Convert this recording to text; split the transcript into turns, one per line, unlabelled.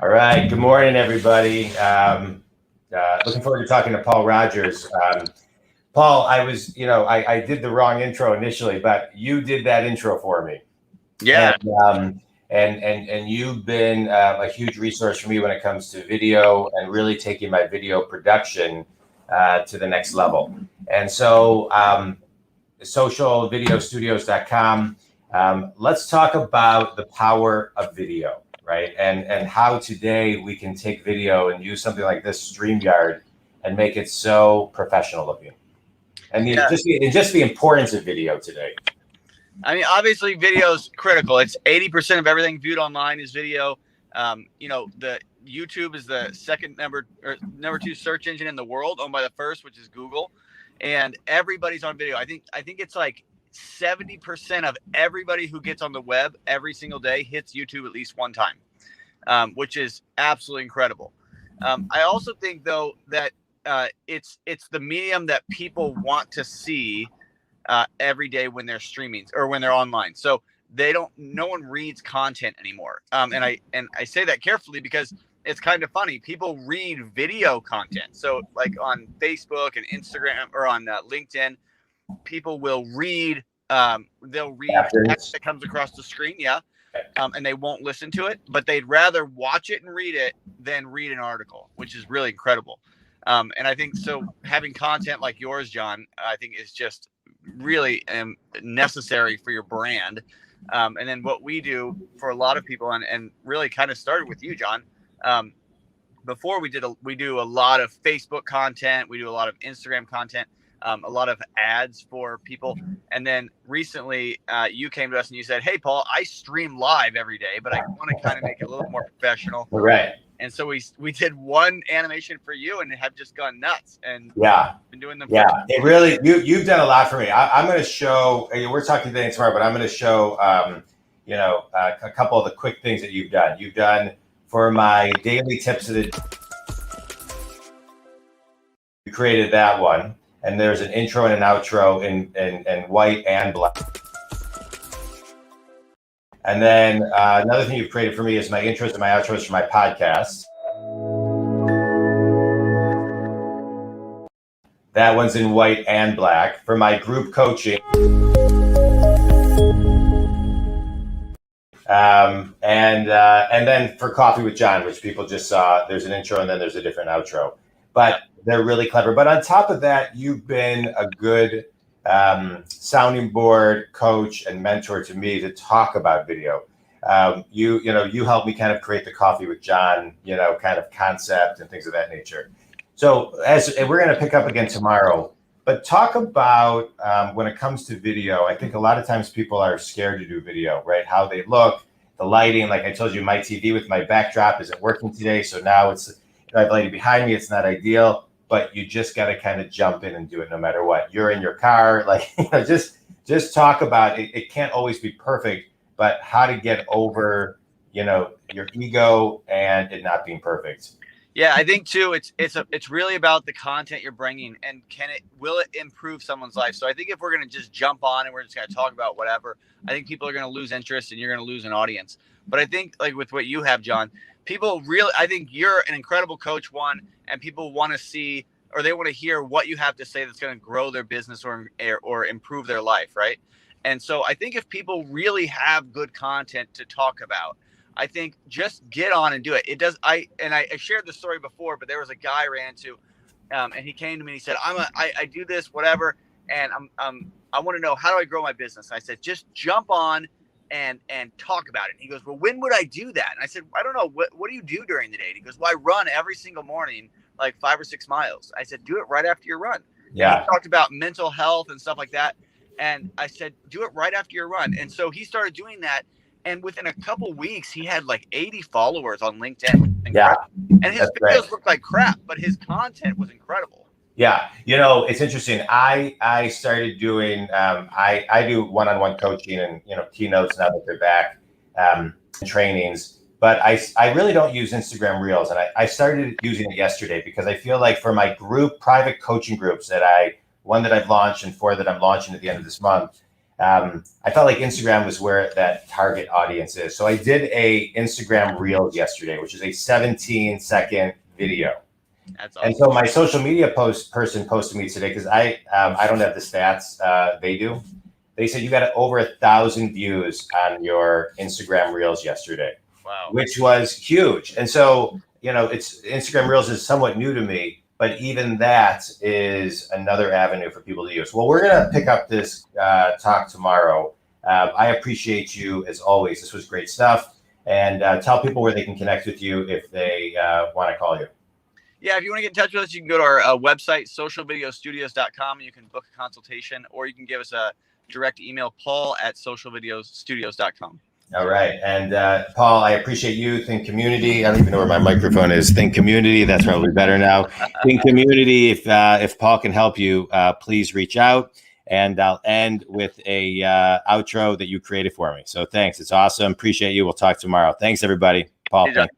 All right. Good morning, everybody. Looking forward to talking to Paul Rogers. Paul, I did the wrong intro initially, but you did that intro for me.
Yeah.
And you've been a huge resource for me when it comes to video and really taking my video production to the next level. And so, socialvideostudios.com. Let's talk about the power of video. Right. And how today we can take video and use something like this StreamYard and make it so professional looking. And just the importance of video today.
I mean, obviously video is critical. It's 80% of everything viewed online is video. The YouTube is the second number 2 search engine in the world, owned by the first, which is Google. And everybody's on video. I think it's like 70% of everybody who gets on the web every single day hits YouTube at least one time, which is absolutely incredible. I also think, though, that it's the medium that people want to see every day when they're streaming or when they're online. So no one reads content anymore. And I say that carefully because it's kind of funny. People read video content. So like on Facebook and Instagram or on LinkedIn, people will read, they'll read text that comes across the screen. Yeah. And they won't listen to it, but they'd rather watch it and read it than read an article, which is really incredible. And I think so having content like yours, John, I think is just really necessary for your brand. And then what we do for a lot of people and really kind of started with you, John, before we do a lot of Facebook content. We do a lot of Instagram content. A lot of ads for people. And then recently you came to us and you said, hey, Paul, I stream live every day, but I want to kind of make it a little more professional.
Right.
And so we did one animation for you and have just gone nuts. And been doing them.
Yeah, it really, you've done a lot for me. I'm going to show, we're talking today and tomorrow, but I'm going to show, a couple of the quick things that you've done. You've done for my daily tips of the, you created that one. And there's an intro and an outro in white and black. And then another thing you've created for me is my intros and my outros for my podcast. That one's in white and black. For my group coaching. And then for Coffee with John, which people just saw, there's an intro and then there's a different outro. But they're really clever. But on top of that, you've been a good sounding board coach and mentor to me to talk about video. You helped me kind of create the Coffee with John, kind of concept and things of that nature. So and we're going to pick up again tomorrow, but talk about when it comes to video, I think a lot of times people are scared to do video, right? How they look, the lighting, like I told you, my TV with my backdrop isn't working today. So now I have lighting behind me. It's not ideal. But you just got to kind of jump in and do it no matter what. You're in your car, just talk about it. It can't always be perfect, but how to get over, your ego and it not being perfect.
Yeah, I think too, it's really about the content you're bringing and will it improve someone's life? So I think if we're going to just jump on and we're just going to talk about whatever, I think people are going to lose interest and you're going to lose an audience. But I think like with what you have, John, I think you're an incredible coach, one, and people want to see, or they want to hear what you have to say that's going to grow their business or improve their life. Right. And so I think if people really have good content to talk about, I think just get on and do it. It does. I shared the story before, but there was a guy I ran into, and he came to me and he said, I do this, whatever. And I want to know, how do I grow my business? And I said, just jump on and talk about it. And he goes, well, when would I do that? And I said, I don't know. What do you do during the day? And he goes, well, I run every single morning, like 5 or 6 miles. I said, do it right after your run.
Yeah.
And he talked about mental health and stuff like that. And I said, do it right after your run. And so he started doing that. And within a couple weeks, he had like 80 followers on LinkedIn.
Yeah.
And his videos looked like crap, but his content was incredible.
Yeah. It's interesting. I started doing, I do one-on-one coaching and, keynotes now that they're back, trainings, but I really don't use Instagram Reels. And I started using it yesterday because I feel like for my group, private coaching groups one that I've launched and 4 that I'm launching at the end of this month, I felt like Instagram was where that target audience is. So I did a Instagram Reels yesterday, which is a 17-second video.
That's awesome.
And so my social media person posted me today because I don't have the stats. They do. They said you got over 1,000 views on your Instagram Reels yesterday.
Wow.
Which was huge. And so, it's Instagram Reels is somewhat new to me, but even that is another avenue for people to use. Well, we're going to pick up this talk tomorrow. I appreciate you as always. This was great stuff. And tell people where they can connect with you if they want to call you.
Yeah, if you want to get in touch with us, you can go to our website, socialvideostudios.com, and you can book a consultation, or you can give us a direct email, paul@socialvideostudios.com.
All right. And Paul, I appreciate you. Think Community. I don't even know where my microphone is. Think Community. That's probably better now. Think Community. If Paul can help you, please reach out. And I'll end with a outro that you created for me. So thanks. It's awesome. Appreciate you. We'll talk tomorrow. Thanks, everybody. Paul, thanks.